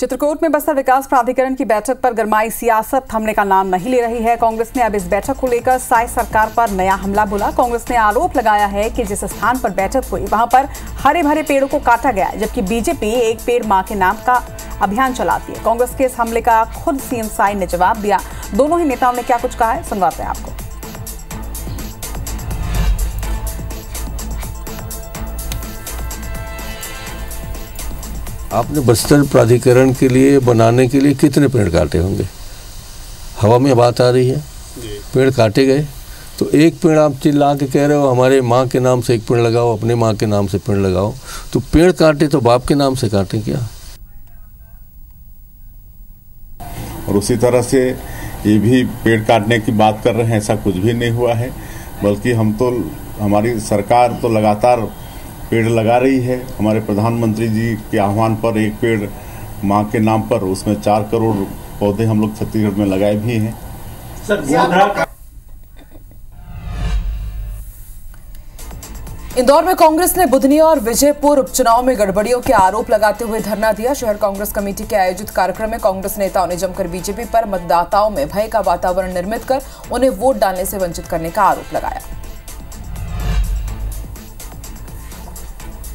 चित्रकूट में बस्तर विकास प्राधिकरण की बैठक पर गरमाई सियासत थमने का नाम नहीं ले रही है। कांग्रेस ने अब इस बैठक को लेकर साई सरकार पर नया हमला बोला। कांग्रेस ने आरोप लगाया है कि जिस स्थान पर बैठक हुई वहां पर हरे भरे पेड़ों को काटा गया है, जबकि बीजेपी एक पेड़ मां के नाम का अभियान चलाती है। कांग्रेस के इस हमले का खुद सीएम साई ने जवाब दिया। दोनों ही नेताओं ने क्या कुछ कहा है, सुनवाते हैं आपको। आपने बस्तर प्राधिकरण के लिए बनाने के लिए कितने पेड़ काटे होंगे? हवा में बात आ रही है, पेड़ काटे गए। तो एक पेड़ आप चिल्ला के कह रहे हो हमारे माँ के नाम से एक पेड़ लगाओ, अपने माँ के नाम से पेड़ लगाओ। तो पेड़ काटे तो बाप के नाम से काटे क्या? और उसी तरह से ये भी पेड़ काटने की बात कर रहे हैं, ऐसा कुछ भी नहीं हुआ है। बल्कि हमारी सरकार तो लगातार पेड़ लगा रही है। हमारे प्रधानमंत्री जी के आह्वान पर एक पेड़ मां के नाम पर, उसमें 4 करोड़ पौधे हम लोग छत्तीसगढ़ में लगाए भी हैं। इंदौर में कांग्रेस ने बुधनी और विजयपुर उपचुनाव में गड़बड़ियों के आरोप लगाते हुए धरना दिया। शहर कांग्रेस कमेटी के आयोजित कार्यक्रम में कांग्रेस नेताओं ने जमकर बीजेपी पर मतदाताओं में भय का वातावरण निर्मित कर उन्हें वोट डालने से वंचित करने का आरोप लगाया।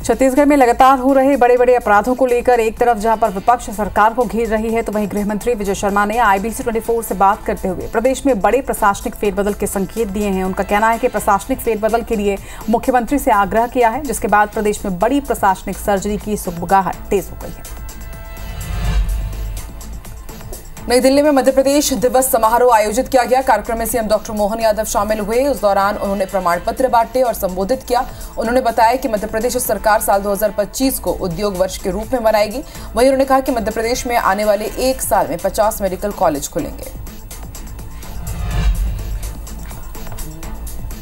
छत्तीसगढ़ में लगातार हो रहे बड़े बड़े अपराधों को लेकर एक तरफ जहां पर विपक्ष सरकार को घेर रही है, तो वहीं गृह मंत्री विजय शर्मा ने IBC 24 से बात करते हुए प्रदेश में बड़े प्रशासनिक फेरबदल के संकेत दिए हैं। उनका कहना है कि प्रशासनिक फेरबदल के लिए मुख्यमंत्री से आग्रह किया है, जिसके बाद प्रदेश में बड़ी प्रशासनिक सर्जरी की सुगबुगाहट तेज हो गई है। नई दिल्ली में मध्य प्रदेश दिवस समारोह आयोजित किया गया। कार्यक्रम में सीएम डॉक्टर मोहन यादव शामिल हुए। उस दौरान उन्होंने प्रमाण पत्र बांटे और संबोधित किया। उन्होंने बताया कि मध्य प्रदेश सरकार साल 2025 को उद्योग वर्ष के रूप में मनाएगी। वहीं उन्होंने कहा कि मध्य प्रदेश में आने वाले 1 साल में 50 मेडिकल कॉलेज खुलेंगे।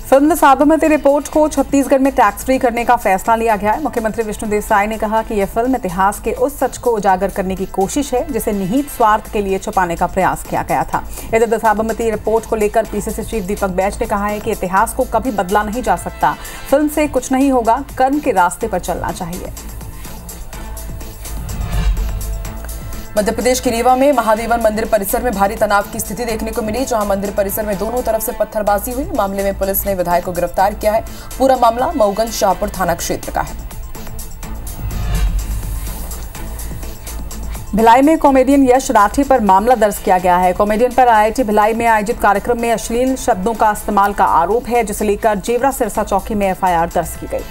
फिल्म साबरमती रिपोर्ट को छत्तीसगढ़ में टैक्स फ्री करने का फैसला लिया गया है। मुख्यमंत्री विष्णुदेव साय ने कहा कि यह फिल्म इतिहास के उस सच को उजागर करने की कोशिश है जिसे निहित स्वार्थ के लिए छुपाने का प्रयास किया गया था। इधर साबरमती रिपोर्ट को लेकर PCC चीफ दीपक बैज ने कहा है कि इतिहास को कभी बदला नहीं जा सकता। फिल्म से कुछ नहीं होगा, कर्म के रास्ते पर चलना चाहिए। मध्य प्रदेश के रीवा में महादेवन मंदिर परिसर में भारी तनाव की स्थिति देखने को मिली, जहां मंदिर परिसर में दोनों तरफ से पत्थरबाजी हुई। मामले में पुलिस ने विधायक को गिरफ्तार किया है। पूरा मामला मऊगंज शाहपुर थाना क्षेत्र का है। भिलाई में कॉमेडियन यश राठी पर मामला दर्ज किया गया है। कॉमेडियन पर IIT भिलाई में आयोजित कार्यक्रम में अश्लील शब्दों का इस्तेमाल का आरोप है, जिसे लेकर जेवरा सिरसा चौकी में FIR दर्ज की गई।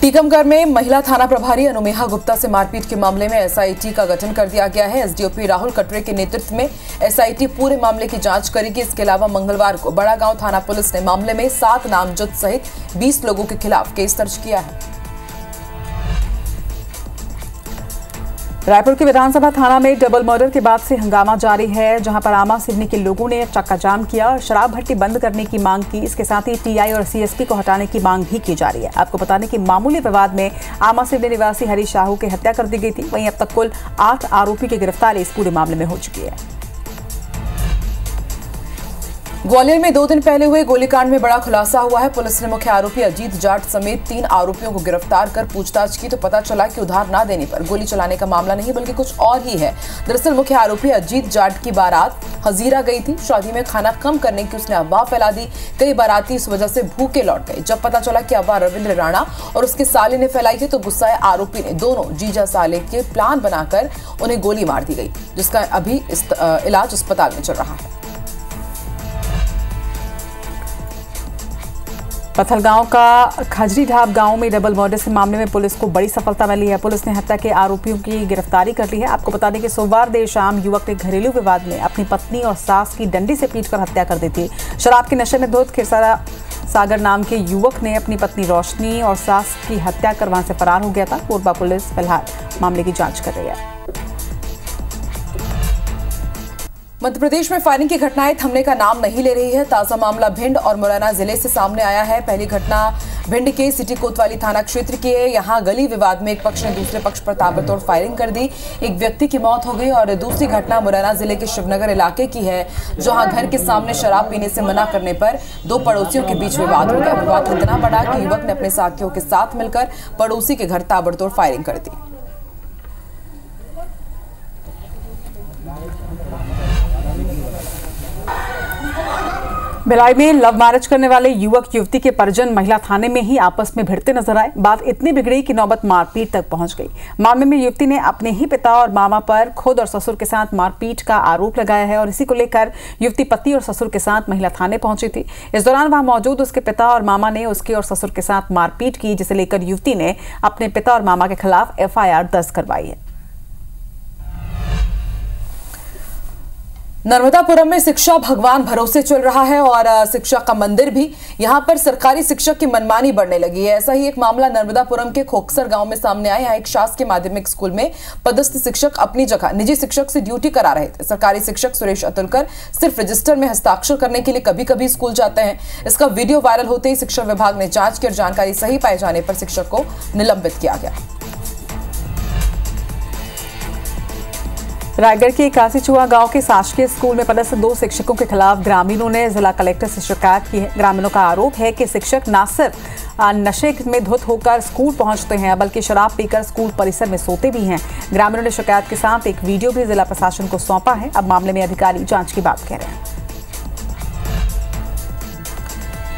टीकमगढ़ में महिला थाना प्रभारी अनुमेहा गुप्ता से मारपीट के मामले में SIT का गठन कर दिया गया है। SDOP राहुल कटरे के नेतृत्व में SIT पूरे मामले की जांच करेगी। इसके अलावा मंगलवार को बड़ा गांव थाना पुलिस ने मामले में 7 नामजद सहित 20 लोगों के खिलाफ केस दर्ज किया है। रायपुर के विधानसभा थाना में डबल मर्डर के बाद से हंगामा जारी है, जहां पर आमा सिवनी के लोगों ने चक्का जाम किया और शराब भट्टी बंद करने की मांग की। इसके साथ ही TI और CSP को हटाने की मांग भी की जा रही है। आपको बता दें कि मामूली विवाद में आमा सिवनी निवासी हरीश साहू की हत्या कर दी गई थी। वहीं अब तक कुल 8 आरोपी की गिरफ्तारी इस पूरे मामले में हो चुकी है। ग्वालियर में 2 दिन पहले हुए गोलीकांड में बड़ा खुलासा हुआ है। पुलिस ने मुख्य आरोपी अजीत जाट समेत 3 आरोपियों को गिरफ्तार कर पूछताछ की तो पता चला कि उधार न देने पर गोली चलाने का मामला नहीं बल्कि कुछ और ही है। दरअसल मुख्य आरोपी अजीत जाट की बारात हजीरा गई थी। शादी में खाना कम करने की उसने अफवाह फैला दी। कई बाराती इस वजह से भूखे लौट गए। जब पता चला कि अफवाह रविंद्र राणा और उसके साले ने फैलाई थी तो गुस्साए आरोपी ने दोनों जीजा साले के प्लान बनाकर उन्हें गोली मार दी गई, जिसका अभी इलाज अस्पताल में चल रहा है। पथलगांव का खजरी ढाब गांव में डबल मर्डर से मामले में पुलिस को बड़ी सफलता मिली है। पुलिस ने हत्या के आरोपियों की गिरफ्तारी कर ली है। आपको बता दें कि सोमवार देर शाम युवक ने घरेलू विवाद में अपनी पत्नी और सास की डंडी से पीटकर हत्या कर दी थी। शराब के नशे में धुत खिरसारा सागर नाम के युवक ने अपनी पत्नी रोशनी और सास की हत्या कर वहां से फरार हो गया था। कोरबा पुलिस फिलहाल मामले की जांच कर रही है। मध्य प्रदेश में फायरिंग की घटनाएं थमने का नाम नहीं ले रही है। ताजा मामला भिंड और मुरैना जिले से सामने आया है। पहली घटना भिंड के सिटी कोतवाली थाना क्षेत्र की है। यहां गली विवाद में एक पक्ष ने दूसरे पक्ष पर ताबड़तोड़ फायरिंग कर दी, एक व्यक्ति की मौत हो गई। और दूसरी घटना मुरैना जिले के शिवनगर इलाके की है, जहां घर के सामने शराब पीने से मना करने पर दो पड़ोसियों के बीच विवाद हो गया। विवाद इतना बड़ा कि युवक ने अपने साथियों के साथ मिलकर पड़ोसी के घर ताबड़तोड़ फायरिंग कर दी। भिलाई में लव मैरिज करने वाले युवक युवती के परिजन महिला थाने में ही आपस में भिड़ते नजर आए। बात इतनी बिगड़ी कि नौबत मारपीट तक पहुंच गई। मामले में युवती ने अपने ही पिता और मामा पर खुद और ससुर के साथ मारपीट का आरोप लगाया है और इसी को लेकर युवती पति और ससुर के साथ महिला थाने पहुंची थी। इस दौरान वहां मौजूद उसके पिता और मामा ने उसके और ससुर के साथ मारपीट की, जिसे लेकर युवती ने अपने पिता और मामा के खिलाफ FIR दर्ज करवाई है। नर्मदापुरम में शिक्षा भगवान भरोसे चल रहा है और शिक्षा का मंदिर भी। यहां पर सरकारी शिक्षक की मनमानी बढ़ने लगी है। ऐसा ही एक मामला नर्मदापुरम के खोखसर गांव में सामने आया। एक शासकीय माध्यमिक स्कूल में पदस्थ शिक्षक अपनी जगह निजी शिक्षक से ड्यूटी करा रहे थे। सरकारी शिक्षक सुरेश अतुलकर सिर्फ रजिस्टर में हस्ताक्षर करने के लिए कभी कभी स्कूल जाते हैं। इसका वीडियो वायरल होते ही शिक्षा विभाग ने जांच की और जानकारी सही पाए जाने पर शिक्षक को निलंबित किया गया। रायगढ़ के कासीचुआ गांव के शासकीय स्कूल में पदस्थ दो शिक्षकों के खिलाफ ग्रामीणों ने जिला कलेक्टर से शिकायत की है। ग्रामीणों का आरोप है कि शिक्षक न सिर्फ नशे में धुत होकर स्कूल पहुंचते हैं, बल्कि शराब पीकर स्कूल परिसर में सोते भी हैं। ग्रामीणों ने शिकायत के साथ एक वीडियो भी जिला प्रशासन को सौंपा है। अब मामले में अधिकारी जांच की बात कह रहे हैं।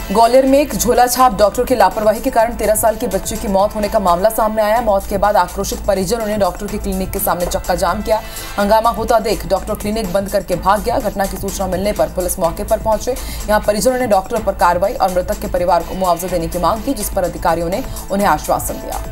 ग्वालियर में एक झोला छाप डॉक्टर की लापरवाही के कारण 13 साल की बच्ची की मौत होने का मामला सामने आया। मौत के बाद आक्रोशित परिजनों ने डॉक्टर की क्लिनिक के सामने चक्का जाम किया। हंगामा होता देख डॉक्टर क्लिनिक बंद करके भाग गया। घटना की सूचना मिलने पर पुलिस मौके पर पहुंचे। यहां परिजनों ने डॉक्टर पर कार्रवाई और मृतक के परिवार को मुआवजा देने की मांग की, जिस पर अधिकारियों ने उन्हें आश्वासन दिया।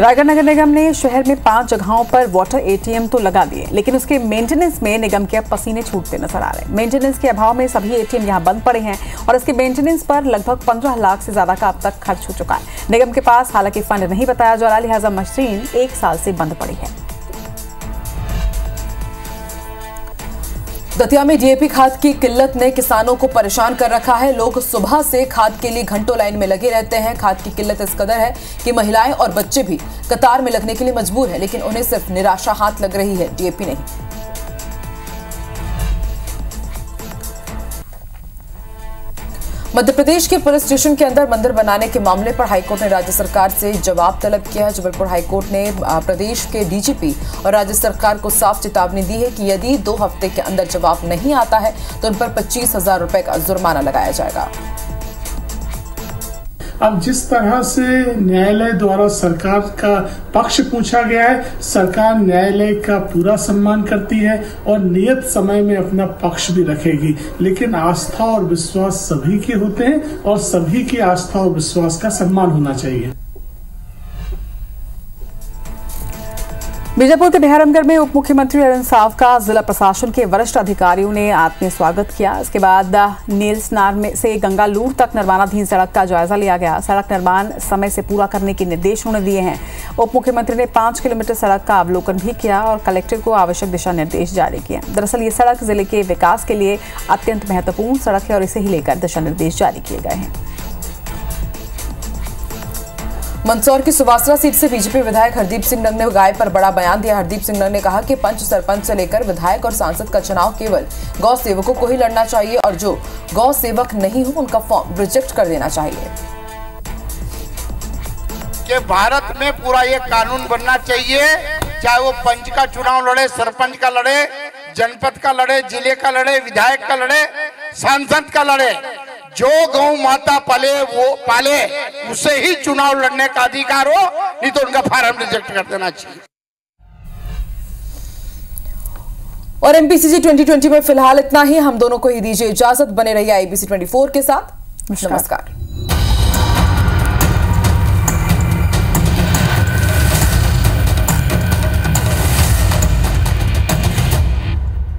रायगढ़ नगर निगम ने शहर में 5 जगहों पर वाटर ATM तो लगा दिए, लेकिन उसके मेंटेनेंस में निगम के अब पसीने छूटते नजर आ रहे हैं। मेंटेनेंस के अभाव में सभी ATM यहां बंद पड़े हैं और इसके मेंटेनेंस पर लगभग 15 लाख से ज्यादा का अब तक खर्च हो चुका है। निगम के पास हालांकि फंड नहीं बताया जा रहा, लिहाजा मशीन 1 साल से बंद पड़ी है। दतिया में DAP खाद की किल्लत ने किसानों को परेशान कर रखा है। लोग सुबह से खाद के लिए घंटों लाइन में लगे रहते हैं। खाद की किल्लत इस कदर है कि महिलाएं और बच्चे भी कतार में लगने के लिए मजबूर हैं, लेकिन उन्हें सिर्फ निराशा हाथ लग रही है, DAP नहीं। मध्य प्रदेश के पुलिस स्टेशन के अंदर मंदिर बनाने के मामले पर हाईकोर्ट ने राज्य सरकार से जवाब तलब किया है। जबलपुर हाईकोर्ट ने प्रदेश के DGP और राज्य सरकार को साफ चेतावनी दी है कि यदि 2 हफ्ते के अंदर जवाब नहीं आता है तो उन पर 25,000 रुपए का जुर्माना लगाया जाएगा। अब जिस तरह से न्यायालय द्वारा सरकार का पक्ष पूछा गया है, सरकार न्यायालय का पूरा सम्मान करती है और नियत समय में अपना पक्ष भी रखेगी, लेकिन आस्था और विश्वास सभी के होते हैं और सभी की आस्था और विश्वास का सम्मान होना चाहिए। बीजापुर के बिहारमगढ़ में उप मुख्यमंत्री अरविंद साव का जिला प्रशासन के वरिष्ठ अधिकारियों ने आत्मीय स्वागत किया। इसके बाद नीलसनार में से गंगालूर तक निर्माणाधीन सड़क का जायजा लिया गया। सड़क निर्माण समय से पूरा करने के निर्देश उन्हें दिए हैं। उप मुख्यमंत्री ने 5 किलोमीटर सड़क का अवलोकन भी किया और कलेक्टर को आवश्यक दिशा निर्देश जारी किए। दरअसल ये सड़क जिले के विकास के लिए अत्यंत महत्वपूर्ण सड़क है और इसे ही लेकर दिशा निर्देश जारी किए गए हैं। मंदसौर की सुवासरा सीट से बीजेपी विधायक हरदीप सिंह नंग ने गाय पर बड़ा बयान दिया। हरदीप सिंह नंग ने कहा कि पंच सरपंच से लेकर विधायक और सांसद का चुनाव केवल गौ सेवकों को ही लड़ना चाहिए और जो गौ सेवक नहीं हो उनका फॉर्म रिजेक्ट कर देना चाहिए। कि भारत में पूरा ये कानून बनना चाहिए, चाहे वो पंच का चुनाव लड़े, सरपंच का लड़े, जनपद का लड़े, जिले का लड़े, विधायक का लड़े, सांसद का लड़े, जो गौ माता पाले उसे ही चुनाव लड़ने का अधिकार हो, नहीं तो उनका फार्म रिजेक्ट कर देना चाहिए। और MPCC 2020 में फिलहाल इतना ही। हम दोनों को ही दीजिए इजाजत। बने रहिए IBC 24 के साथ। नमस्कार।